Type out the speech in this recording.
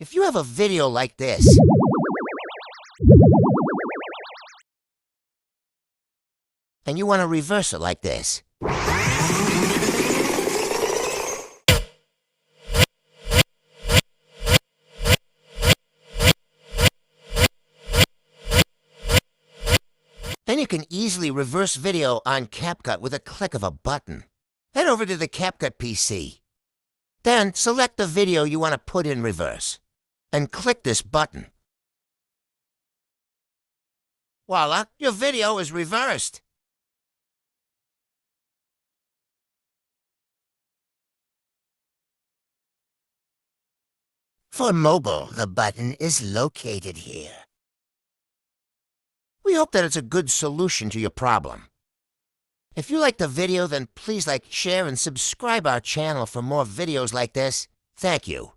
If you have a video like this, and you want to reverse it like this, then you can easily reverse video on CapCut with a click of a button. Head over to the CapCut PC. Then select the video you want to put in reverse, and click this button. Voila, your video is reversed. For mobile, the button is located here. We hope that it's a good solution to your problem. If you liked the video, then please like, share, and subscribe our channel for more videos like this. Thank you.